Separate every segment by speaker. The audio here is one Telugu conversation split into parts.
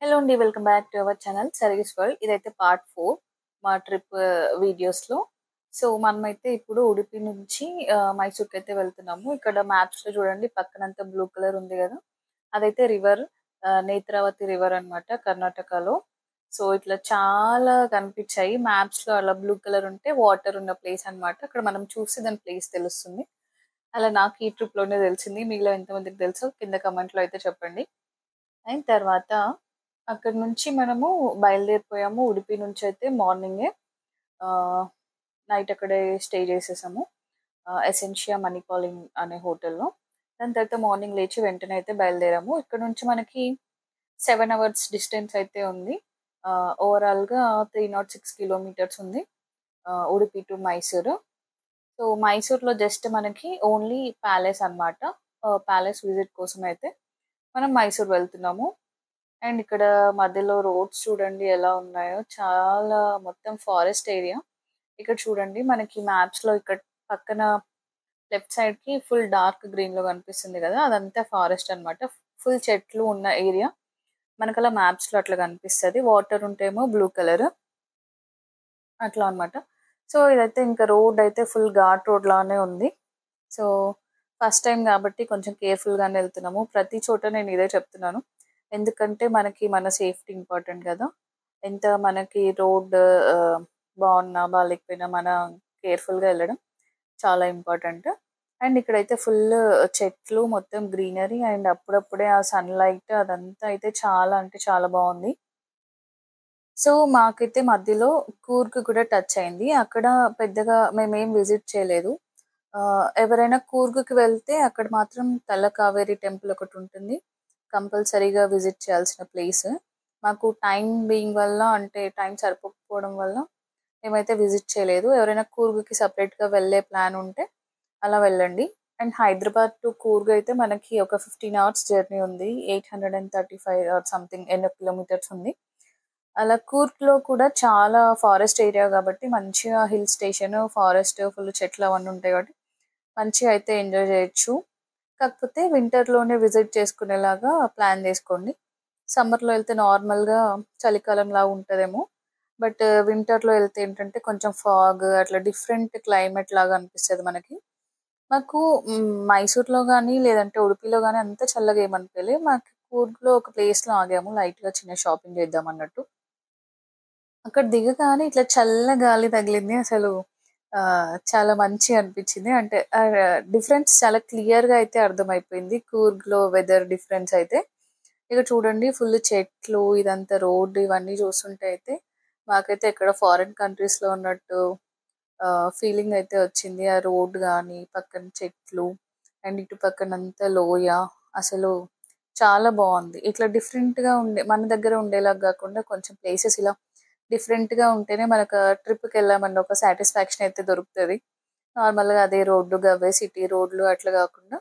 Speaker 1: హలో అండి. Welcome back to our channel service world. ఇదైతే పార్ట్ 4 మా ట్రిప్ వీడియోస్‌లో. సో, మనమైతే ఇప్పుడు ఉడిపి నుంచి మైసూర్‌కైతే వెళ్తున్నాము. ఇక్కడ మ్యాప్స్‌లో చూడండి పక్కనంతా బ్లూ కలర్ ఉంది గదా! అదైతే రివర్ నేత్రావతి రివర్ అన్నమాట కర్ణాటకలో. సో, ఇట్లా చాలా కనిపించాయి. మ్యాప్స్‌లో అలా బ్లూ కలర్ ఉంటే వాటర్ ఉన్న ప్లేస్ అన్నమాట. అక్కడ మనం చూస్తే దాని ప్లేస్ తెలుస్తుంది. అలా నాకు ఈ ట్రిప్‌లోనే తెలిసింది. మీలో ఎంతమందికి తెలుసో కింద కామెంట్‌లో అయితే చెప్పండి. అయిన తర్వాత అక్కడి నుంచి మనము బయలుదేరిపోయాము. ఉడిపి నుంచయితే మార్నింగే ఆహ్, నైట్ అక్కడే స్టే చేసేసాము. ఎసెన్షియా మణిపాలింగ్ అనే హోటల్‌లో. దాని తర్వాత మార్నింగ్ లేచి వెంటనే అయితే బయలుదేరాము. ఇక్కడ నుంచి మనకి 7 అవర్స్ డిస్టెన్స్ అయితే ఉంది. ఓవరాల్‌గా 306 కిలోమీటర్స్ ఉంది. ఉడిపి టు మైసూరు. సో, మైసూర్‌లో జస్ట్ మనకి ఓన్లీ ప్యాలెస్ అన్నమాట. ప్యాలెస్ విజిట్ కోసమయితే మనం మైసూర్ వెళ్తున్నాము. అండ్ ఇక్కడ మధ్యలో రోడ్స్ చూడండి ఎలా ఉన్నాయో. చాలా మొత్తం ఫారెస్ట్ ఏరియా. ఇక్కడ చూడండి మనకి మ్యాప్స్‌లో ఇక్కడ పక్కన లెఫ్ట్ సైడ్‌కి ఫుల్ డార్క్ గ్రీన్‌లో కనిపిస్తుంది గదా! అదంతా ఫారెస్ట్ అన్నమాట. ఫుల్ చెట్లు ఉన్న ఏరియా. మనకలా మ్యాప్స్‌లో అట్లా కనిపిస్తది. వాటర్ ఉంటేమో బ్లూ కలర్ అట్లా అన్నమాట. సో, ఇదైతే ఇంకా రోడ్ అయితే ఫుల్ ఘాట్ రోడ్ లానే ఉంది. సో, ఫస్ట్ టైమ్ గాబట్టి కొంచెం కేర్‌ఫుల్‌గానే ఎళ్తున్నాము. ప్రతి చోట నేను ఇదే చెప్తున్నాను. ఎందుకంటే మనకి మన సేఫ్టీ ఇంపార్టెంట్ గదా! ఎంత మనకి రోడ్ ఆహ్, బావున్నా, బాలేకపోయినా మన కేర్‌ఫుల్‌గా ఎళ్ళడం చాలా ఇంపార్టెంట్. అండ్ ఇక్కడైతే ఫుల్ చెట్లు మొత్తం గ్రీనరీ అండ్ అప్పుడప్పుడే ఆ సన్‌లైట్ అదంతా అయితే చాలా అంటే చాలా బావుంది. సో, మాకైతే మధ్యలో కూర్గ్ కూడా టచ్ అయింది. అక్కడ పెద్దగా మేమేం విజిట్ చేయలేదు. ఎవరైనా కూర్గ్‌కి వెళ్తే అక్కడ మాత్రం తలకావేరి టెంపుల్ ఒకటుంటుంది. కంపల్సరీగా విజిట్ చేయాల్సిన ప్లేస్. మాకు టైమ్ బీయింగ్ వల్ల అంటే టైం సరిపోకపోవడం వల్ల మేమైతే విజిట్ చేయలేదు. ఎవరైనా కూర్గ్‌కి సెపరేట్‌గా వెళ్ళే ప్లాన్ ఉంటే అలా వెళ్ళండి. అండ్ హైదరాబాద్ టు కూర్గ్ అయితే మనకి ఒక 15 అవర్స్ జర్నీ ఉంది. 835 ఆర్ సంథింగ్ ఎన్నో కిలోమీటర్స్ ఉంది. అలా కూర్గ్‌లో కూడా చాలా ఫారెస్ట్ ఏరియా గాబట్టి మంచిగా హిల్ స్టేషన్, ఫారెస్ట్ ఫుల్ చెట్లు అవన్నీ ఉంటాయి కాబట్టి మంచిగా అయితే ఎంజాయ్ జేయొచ్చు. కాకపోతే వింటర్‌లోనే విజిట్ చేసుకునేలాగా ప్లాన్ జేసుకోండి. సమ్మర్‌లో ఎళ్తే నార్మల్‌గా చలికాలంలా ఉంటదేమో. బట్ వింటర్‌లో ఎళ్తే ఏంటంటే కొంచెం ఫాగ్ అట్లా డిఫరెంట్ క్లైమేట్ లాగా అనిపిస్తది మనకి. మాకు మైసూర్‌లో గాని, లేదంటే ఉడిపిలో గాని అంత చల్లగా ఏమనిపియలే. మాకు కూర్గ్‌లో ఒక ప్లేస్‌లో ఆగాము. లైట్‌గా చిన్న షాపింగ్ చేద్దాం అన్నట్టు. అక్కడ దిగగానే ఇట్లా చల్ల గాలి తగిలింది. అసలు చాలా మంచిగా అనిపించింది. అంటే డిఫరెన్స్ చాలా క్లియర్‌గా అయితే అర్థమైపోయింది. కూర్గ్‌లో వెదర్ డిఫరెన్స్ అయితే. ఇక చూడండి ఫుల్ చెట్లు, ఇదంతా రోడ్ ఇవన్నీ చూస్తుంటే అయితే మాకైతే ఎక్కడో ఫారిన్ కంట్రీస్‌లో ఉన్నట్టు ఫీలింగ్ అయితే వచ్చింది. ఆ రోడ్ గాని, పక్కన చెట్లు అండ్ ఇటు పక్కనంతా లోయ. అసలు చాలా బావుంది. ఇట్లా డిఫరెంట్‌గా ఉండే మన దగ్గర ఉండేలాగా గాకుండా కొంచెం ప్లేసెస్ ఇలా డిఫరెంట్‌గా ఉంటేనే మనకు ట్రిప్‌కెళ్ళామన్న ఒక సాటిస్ఫాక్షన్ అయితే దొరుకుతది. నార్మల్‌గా అదే రోడ్లు గవ్వే సిటీ రోడ్లు అట్లా గాకుండా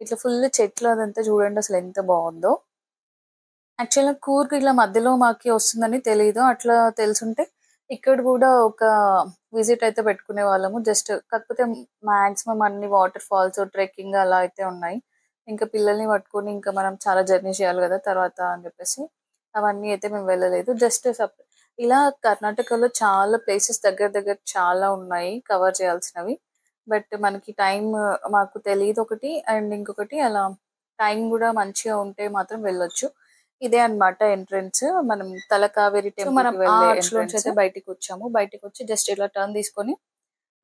Speaker 1: ఇట్లా ఫుల్ చెట్లు అదంతా చూడండి అసలు ఎంత బావుందో. యాక్చువల్‌గా కూర్గ్ ఇలా మధ్యలో మాకి వస్తుందని తెలీదు. అట్లా తెలిసుంటే ఇక్కడ గూడా ఒక విజిట్ అయితే పెట్టుకునేవాళ్ళము. జస్ట్ కాకపోతే మాక్సిమం అన్ని వాటర్ ఫాల్స్, ట్రెక్కింగ్ అలా అయితే ఉన్నాయి. ఇంకా పిల్లల్ని పట్టుకొని ఇంకా మనం చాలా జర్నీ చేయాలి గదా! తర్వాత అని జెప్పేసి అవన్నీ అయితే మేము వెళ్ళలేదు. జస్ట్ ఇలా కర్ణాటకలో చాలా ప్లేసెస్ దగ్గర దగ్గర చాలా ఉన్నాయి కవర్ చేయాల్సినవి. బట్ మనకి మాకు తెలీదొకటి అండ్ ఇంకొకటి అలా టైం గూడా మంచిగా ఉంటే మాత్రం వెళ్ళొచ్చు. ఇదే అన్నమాట ఎంట్రన్స్. మనం తలకావేరి టెంపుల్‌కి వెళ్ళే ఎంట్రన్స్ అయితే బయటికొచ్చాము. బయటికొచ్చి జస్ట్ ఇలా టర్న్ తీసుకొని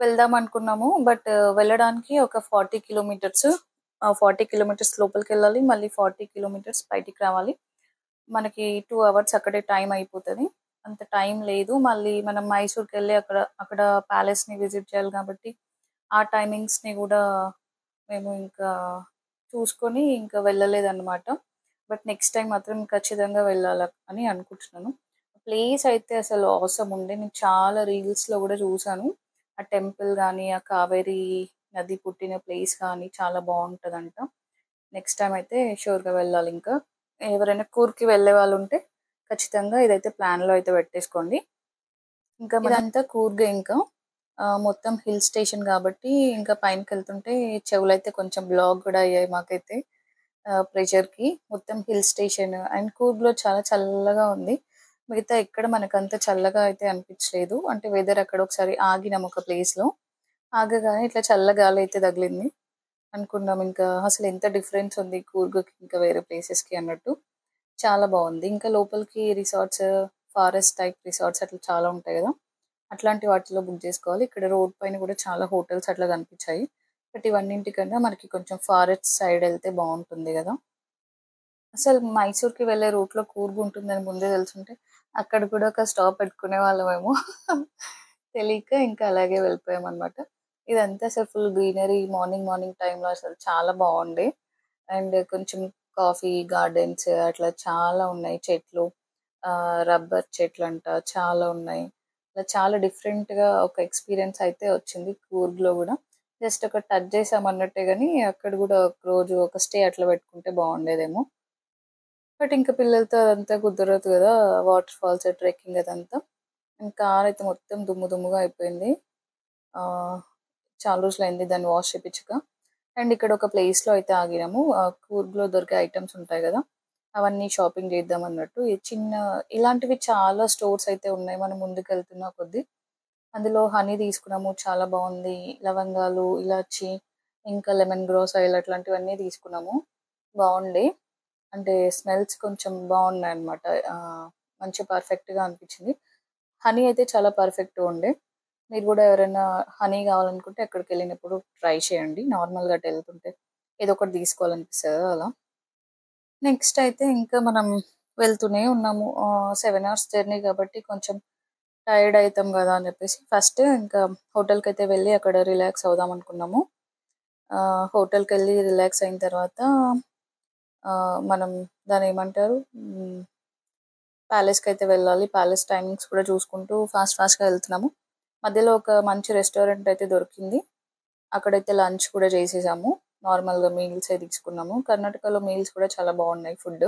Speaker 1: వెళ్దాం అనుకున్నాము. బట్ వెళ్ళడానికి ఒక 40 కిలోమీటర్స్ 40 కిలోమీటర్స్ లోపలికెళ్ళాలి. మళ్ళీ 40 కిలోమీటర్స్ బయటికి రావాలి. మనకి 2 అవర్స్ అక్కడే టైం అయిపోతది. అంత టైం లేదు. మళ్ళీ మనం మైసూర్‌కెళ్ళి అక్కడ ప్యాలెస్‌ని విజిట్ చేయాలి కాబట్టి, ఆ టైమింగ్స్‌ని గూడా మేము ఇంకా చూసుకొని ఇంకా వెళ్ళలేదన్నమాట. బట్ నెక్స్ట్ టైమ్ మాత్రం ఖచ్చితంగా అని అనుకుంటున్నాను. ప్లేస్ అయితే అసలు ఆసమ్ ఉండే. నేను చాలా రీల్స్‌లో గూడా చూసాను. ఆ టెంపుల్ గాని, ఆ కావేరీ నది పుట్టిన ప్లేస్ గాని చాలా బావుంటదంట. నెక్స్ట్ టైమ్ అయితే ష్యూర్‌గా వెళ్ళాలింకా. ఎవరైనా కూర్గ్‌కి వెళ్ళే వాళ్ళుంటే ఖచ్చితంగా ఇదైతే ప్లాన్‌లో అయితే పెట్టేసుకోండి. ఇంకా ఇదంతా కూర్గే ఇంకా. మొత్తం హిల్ స్టేషన్ గాబట్టి ఇంకా పైనకెళ్తుంటే చెవులైతే కొంచెం బ్లాక్ గూడా అయ్యాయి మాకైతే. ప్రెషర్‌కి. మొత్తం హిల్ స్టేషన్ అండ్ కూర్గ్‌లో చాలా చల్లగా ఉంది. మిగతా ఎక్కడ మనకంత చల్లగా అయితే అనిపించలేదు. అంటే వెదర్ అక్కడ ఒకసారి ఆగినాం ఒక ప్లేస్‌లో. ఆగగానే ఇట్లా చల్ల గాలైతే తగిలింది. అనుకున్నాం ఇంకా అసలు ఎంత డిఫరెన్స్ ఉంది కూర్గ్‌కి ఇంకా వేరే ప్లేసెస్‌కి అన్నట్టు. చాలా బావుంది. ఇంకా లోపలికి రిసార్ట్స్, ఫారెస్ట్ టైప్ రిసార్ట్స్ అట్లా చాలా ఉంటాయి గదా! అట్లాంటి వాటిలో బుక్ జేసుకోవాలి. ఇక్కడ రోడ్ పైన గూడా చాలా హోటల్స్ అట్లా కనిపించాయి. బట్ ఇవన్నింటికన్నా మనకి కొంచెం ఫారెస్ట్ సైడ్ ఎళ్తే బావుంటుంది గదా! అసలు మైసూర్‌కి వెళ్ళే రూట్‌లో కూర్గ్ ఉంటుందని ముందే తెలుసుంటే అక్కడ కూడా ఒక స్టాప్ పెట్టుకునేవాళ్ళమేమో. తెలీక ఇంకా అలాగే వెళ్ళిపోయామనమాట. ఇదంతా అసలు ఫుల్ గ్రీనరీ మార్నింగ్, మార్నింగ్ టైమ్‌లో అసలు చాలా బావుండే. అండ్ కొంచెం కాఫీ గార్డెన్స్ అట్లా చాలా ఉన్నాయి చెట్లు. రబ్బర్ చెట్లంట చాలా ఉన్నాయి. అలా చాలా డిఫరెంట్‌గా ఒక ఎక్స్‌పీరియన్స్ అయితే వచ్చింది కూర్గ్‌లో గూడా. జస్ట్ ఒక టచ్ చేసామన్నట్టే గాని అక్కడ గూడా ఒక రోజు ఒక స్టే అట్లా పెట్టుకుంటే బావుండేదేమో. బట్ ఇంక పిల్లలతో అదంతా కుదరదు గదా! వాటర్ ఫాల్స్, ట్రెక్కింగ్ అదంతా. కారైతే మొత్తం దుమ్ము దుమ్ముగా అయిపోయింది. ఆహ్, చాలా రోజులయింది దాన్ని వాష్ చేపిచ్చక. అండ్ ఇక్కడ ఒక ప్లేస్‌లో అయితే ఆగినాము. కూర్గ్‌లో దొరికే ఐటెమ్స్ ఉంటాయి గదా! అవన్నీ షాపింగ్ చేద్దాం అన్నట్టు. ఈ చిన్న ఇలాంటివి చాలా స్టోర్స్ అయితే ఉన్నాయి. మనం ముందుకెళ్తున్న కొద్దీ. అందులో హనీ తీసుకున్నాము. చాలా బావుంది. లవంగాలు, ఇలాచి, ఇంకా లెమన్ గ్రాస్ ఆయిల్ అట్లాంటివన్నీ తీసుకున్నాము. బావుండే. అంటే స్మెల్స్ కొంచెం బావున్నాయన్నమాట. మంచి పర్ఫెక్ట్‌గా అనిపించింది. హనీ అయితే చాలా పర్ఫెక్ట్‌గా ఉండే. మీరు గూడా ఎవరైనా హనీ గావాలనుకుంటే అక్కడికెళ్ళినప్పుడు ట్రై చేయండి. నార్మల్‌గా అటెళ్తుంటే ఏదో ఒకటి తీసుకోవాలనిపిస్తది గదా! అలా. నెక్స్ట్ అయితే ఇంకా మనం వెళ్తూనే ఉన్నాము. 7 అవర్స్ జర్నీ కాబట్టి కొంచెం టైర్డ్ అయితాం గదా! అని జెప్పేసి ఫస్ట్ ఇంకా హోటల్‌కైతే వెళ్ళి అక్కడ రిలాక్స్ అవుదాం అనుకున్నాము. హోటల్‌కెళ్ళి రిలాక్స్ అయిన తర్వాత మనం దాన్నేమంటారు? ప్యాలెస్‌కైతే వెళ్ళాలి. ప్యాలెస్ టైమింగ్స్ కూడా చూసుకుంటూ ఫాస్ట్‌గా వెళ్తున్నాము. మధ్యలో ఒక మంచి రెస్టారెంట్ అయితే దొరికింది. అక్కడైతే లంచ్ కూడా చేసేసాము. నార్మల్‌గా మీల్సే తీసుకున్నాము. కర్ణాటకలో మీల్స్ కూడా చాలా బాగున్నాయి ఫుడ్.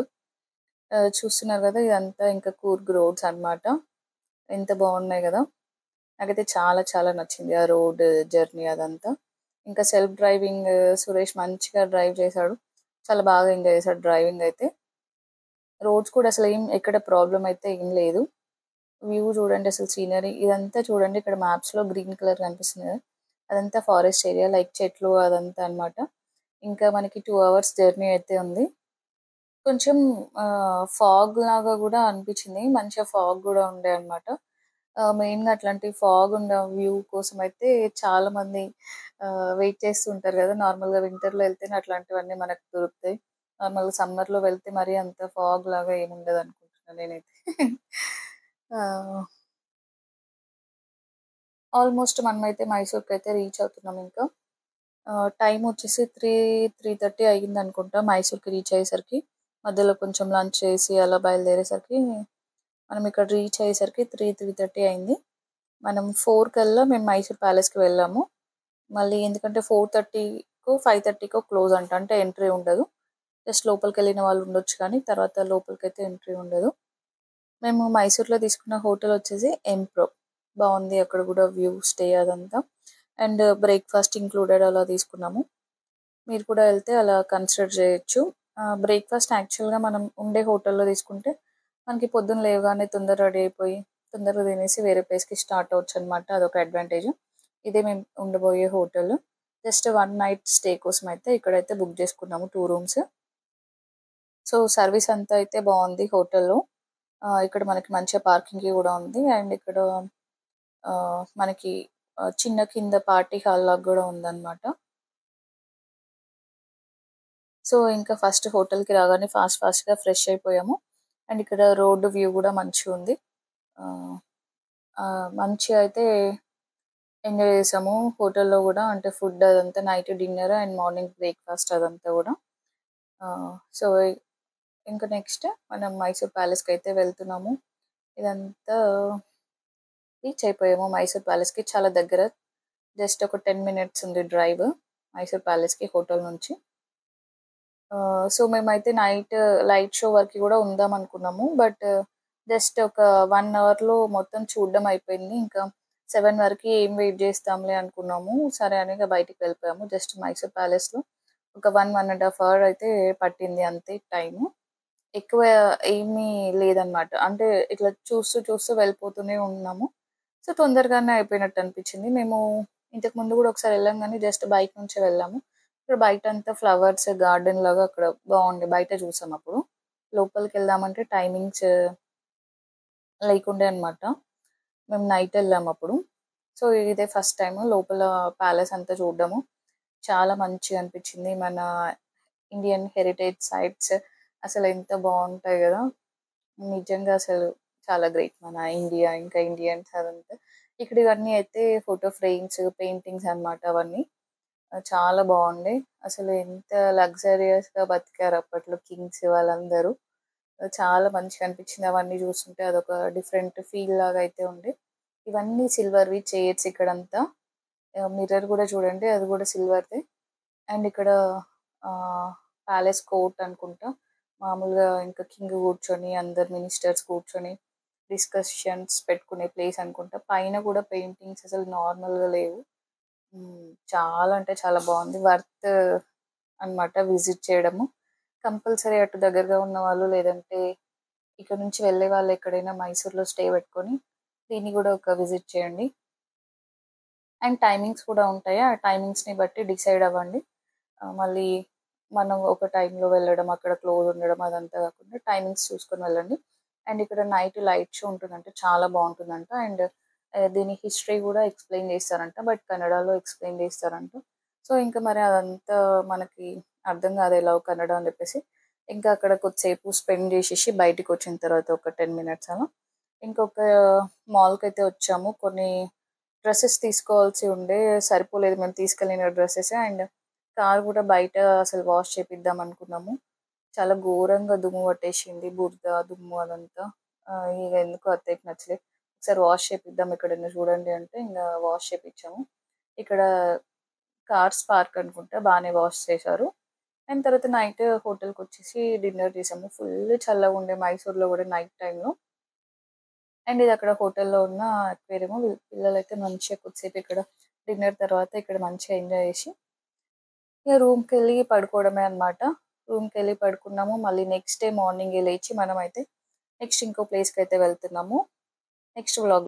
Speaker 1: చూస్తున్నారు కదా! ఇదంతా ఇంకా కూర్గ్ రోడ్స్ అన్నమాట. ఎంత బాగున్నాయి కదా! నాకైతే చాలా చాలా నచ్చింది. ఆ రోడ్ జర్నీ అదంతా. ఇంకా సెల్ఫ్ డ్రైవింగ్ సురేష్ మంచిగా డ్రైవ్ చేశాడు. చాలా బాగా ఎంజాయ్ చేశాడు డ్రైవింగ్ అయితే. రోడ్స్ కూడా అసలేం ఎక్కడ ప్రాబ్లమ్ అయితే ఏం లేదు. వ్యూ చూడండి అసలు సీనరీ ఇదంతా చూడండి ఇక్కడ మ్యాప్స్‌లో గ్రీన్ కలర్ కనిపిస్తుంది కదా! అదంతా ఫారెస్ట్ ఏరియా లైక్ చెట్లు అదంతా అన్నమాట. ఇంకా మనకి 2 అవర్స్ జర్నీ అయితే ఉంది. కొంచెం ఫాగ్ లాగా గూడా అనిపించింది. మంచిగా ఫాగ్ గూడా ఉండే అన్నమాట. మెయిన్‌గా అట్లాంటి ఫాగ్ ఉన్న వ్యూ కోసమైతే చాలామంది వెయిట్ చేస్తూ ఉంటారు గదా! నార్మల్‌గా వింటర్‌లో వెళ్తేనే అట్లాంటివన్నీ మనకు దొరుకుతాయి. నార్మల్‌గా సమ్మర్‌లో వెళ్తే మరీ అంత ఫాగ్ లాగా ఏముండదనుకుంటున్నా నేనైతే. ఆ! ఆల్మోస్ట్ మనమైతే మైసూర్‌కైతే రీచ్ అవుతున్నాం ఇంకా. టైమ్ వచ్చేసి 3:30 అయ్యిందనుకుంటా మైసూర్‌కి రీచ్ అయ్యేసరికి. మధ్యలో కొంచెం లంచ్ చేసి అలా బయలుదేరేసరికి మనం ఇక్కడ రీచ్ అయ్యేసరికి 3:30 అయింది. మనం 4 కల్లా మేము మైసూర్ ప్యాలెస్‌కి వెళ్ళాము. మళ్ళీ ఎందుకంటే 4:30కో, 5:30కో క్లోజ్ అంట. అంటే ఎంట్రీ ఉండదు. జస్ట్ లోపలికెళ్ళిన వాళ్ళు ఉండొచ్చు కానీ తర్వాత లోపలికైతే ఎంట్రీ ఉండదు. మేము మైసూర్‌లో తీసుకున్న హోటల్ వచ్చేసి ఎంప్రో. బావుంది. అక్కడ కూడా వ్యూ, స్టే అదంతా. అండ్ బ్రేక్‌ఫాస్ట్ ఇంక్లూడెడ్ అలా తీసుకున్నాము. మీరు కూడా ఎళ్తే అలా కన్సిడర్ చేయొచ్చు. బ్రేక్‌ఫాస్ట్ యాక్చువల్‌గా మనం ఉండే హోటల్‌లో తీసుకుంటే మనకి పొద్దున్న లేవగానే తొందరగా రెడీ అయిపోయి, తొందరగా తినేసి వేరే ప్లేస్‌కి స్టార్ట్ అవ్వచ్చనమాట. అదొక అడ్వాంటేజ్. ఇదే మేము ఉండబోయే హోటల్. జస్ట్ 1 నైట్ స్టే కోసం అయితే ఇక్కడైతే బుక్ చేసుకున్నాము 2 రూమ్స్. సో, సర్వీస్ అంతా అయితే బావుంది హోటల్‌లో. ఇక్కడ మనకి మంచిగా పార్కింగ్‌కి గూడా ఉంది. అండ్ ఇక్కడ మనకి చిన్న కింద పార్టీ హాల్ లాగా గూడా ఉందనమాట. సో, ఇంకా ఫస్ట్ హోటల్‌కి రాగానే ఫాస్ట్‌గా ఫ్రెష్ అయిపోయాము. అండ్ ఇక్కడ రోడ్ వ్యూ గూడా మంచిగుంది. ఆహ్, మంచిగా అయితే ఎంజాయ్ చేసాము. హోటల్‌లో గూడా అంటే ఫుడ్ అదంతా night dinner and morning breakfast అదంతా గూడా. సో, ఇంకా నెక్స్ట్ మనం మైసూర్ ప్యాలెస్‌కైతే వెళ్తున్నాము. ఇదంతా రీచ్ అయిపోయాము మైసూర్ ప్యాలెస్‌కి. చాలా దగ్గర. జస్ట్ ఒక 10 మినిట్స్ ఉంది డ్రైవ్ మైసూర్ ప్యాలెస్‌కి హోటల్ నుంచి. సో, మేమైతే నైట్ లైట్ షో వరకి గూడా ఉందామనుకున్నాము. బట్ జస్ట్ ఒక 1 అవర్‌లో మొత్తం చూడడం అయిపోయింది. ఇంకా 7 వరకి ఏం వెయిట్ జేస్తాంలే అనుకున్నాము. సరే అని ఇగ బయటికి వెళ్ళిపోయాము. జస్ట్ మైసూర్ ప్యాలెస్‌లో ఒక 1.5 అవర్ అయితే పట్టింది అంతే టైము. ఎక్కువ ఏమీ లేదనమాట. అంటే ఇట్లా చూస్తూ, చూస్తూ వెళ్ళిపోతూనే ఉన్నాము. సో, తొందరగానే అయిపోయినట్టు అనిపిచ్చింది. మేము ఇంతకుముందు గూడా ఒకసారి వెళ్ళాం గానీ, జస్ట్ బైక్ నుంచే వెళ్ళాము. ఇక్కడ బయటంతా ఫ్లవర్స్ గార్డెన్ లాగా అక్కడ బావుండే. బయట చూసామప్పుడు. లోపలికెళ్దామంటే టైమింగ్స్ లేకుండే అనమాట. మేము నైట్ వెళ్ళామప్పుడు. సో, ఇదే ఫస్ట్ టైము లోపల ప్యాలెస్ అంతా చూడ్డము. చాలా మంచిగా అనిపిచ్చింది. మన ఇండియన్ హెరిటేజ్ సైట్స్ అసలెంత బావుంటాయి గదా! నిజంగా అసలు చాలా గ్రేట్ మన ఇండియా, ఇంకా ఇండియన్స్ అదంతా. ఇక్కడ ఇవన్నీ అయితే ఫోటో ఫ్రేమ్స్, పెయింటింగ్స్ అన్నమాట అవన్నీ. చాలా బావుండే. అసలు ఎంత లగ్జరియస్‌గా బతికారు అప్పట్లో కింగ్స్ వాళ్ళందరూ. చాలా మంచిగా అనిపించింది. అవన్నీ చూస్తుంటే అదొక డిఫరెంట్ ఫీల్ లాగా అయితే ఉండే. ఇవన్నీ సిల్వర్‌వి చైర్స్ ఇక్కడంతా. మిర్రర్ గూడా చూడండి అది గూడా సిల్వర్‌దే. అండ్ ఇక్కడ ఆహ్, ప్యాలెస్ కోర్ట్ అనుకుంటా. మామూలుగా ఇంకా కింగ్ కూర్చొని, అందరు మినిస్టర్స్ కూర్చొని డిస్కషన్స్ పెట్టుకునే ప్లేస్ అనుకుంటా. పైన గూడా పెయింటింగ్స్ అసలు నార్మల్‌గా లేవు. చాలా అంటే చాలా బావుంది. వర్త్ అన్నమాట విజిట్ చేయడము. కంపల్సరీ అటు దగ్గరగా ఉన్నవాళ్ళు లేదంటే ఇక్కడ నుంచి వెళ్ళే వాళ్ళు ఎక్కడైనా మైసూర్‌లో స్టే పెట్టుకొని దీన్ని గూడా ఒక విజిట్ చేయండి. అండ్ టైమింగ్స్ కూడా ఉంటాయి. ఆ టైమింగ్స్‌ని బట్టి డిసైడ్ అవ్వండి. మళ్ళీ మనం ఒక టైంలో వెళ్ళడం, అక్కడ క్లోజ్ ఉండడం అదంతా కాకుండా టైమింగ్స్ చూసుకొని వెళ్ళండి. అండ్ ఇక్కడ నైట్ లైట్ షో ఉంటుందంట. చాలా బావుంటుందంట. అండ్ దీని హిస్టరీ గూడా ఎక్స్‌ప్లెయిన్ చేస్తారంట. బట్ కన్నడలో ఎక్స్‌ప్లెయిన్ చేస్తారంట. సో, ఇంకా మరి అదంతా మనకి అర్థం కాదు ఎలాగో కన్నడ అని చెప్పేసి, ఇంకా అక్కడ కొద్దిసేపు స్పెండ్ చేసేసి బయటికొచ్చిన తర్వాత ఒక 10 మినిట్స్ అలా ఇంకొక మాల్‌కైతే వచ్చాము. కొన్ని డ్రెసెస్ తీసుకోవాల్సి ఉండే సరిపోలేదు మేము తీసుకెళ్ళిన డ్రెసెస్. అండ్ కార్ గూడా బయట అసలు వాష్ చేపిద్దాం అనుకున్నాము. చాలా ఘోరంగా దుమ్ము పట్టేసింది. బురద, దుమ్ము అదంతా. ఇగ ఎందుకో అత్తయ్యకి నచ్చలేదు. ఒకసారి వాష్ చేపిద్దాం ఎక్కడైనా చూడండి అంటే ఇంగ వాష్ చేపిచ్చాము. ఇక్కడ కార్స్ పార్క్ అనుకుంటా బానే వాష్ చేశారు. అండ్ తర్వాత నైట్ హోటల్‌కొచ్చేసి డిన్నర్ చేసాము. ఫుల్ చల్లగుండే మైసూర్‌లో గూడా నైట్ టైమ్‌లో. అండ్ ఇది అక్కడ హోటల్‌లో ఉన్న అక్వేరియం. పిల్లలైతే మంచిగా కొద్దిసేపు ఇక్కడ డిన్నర్ తర్వాత ఇక్కడ మంచిగా ఎంజాయ్ చేసి ఇక రూమ్‌కెళ్ళి పడుకోవడమే అన్నమాట. రూమ్‌కెళ్ళి పడుకున్నాము. మళ్ళీ నెక్స్ట్ డే మార్నింగే లేచి మనమైతే నెక్స్ట్ ఇంకో ప్లేస్‌కైతే వెళ్తున్నాము. Next vlog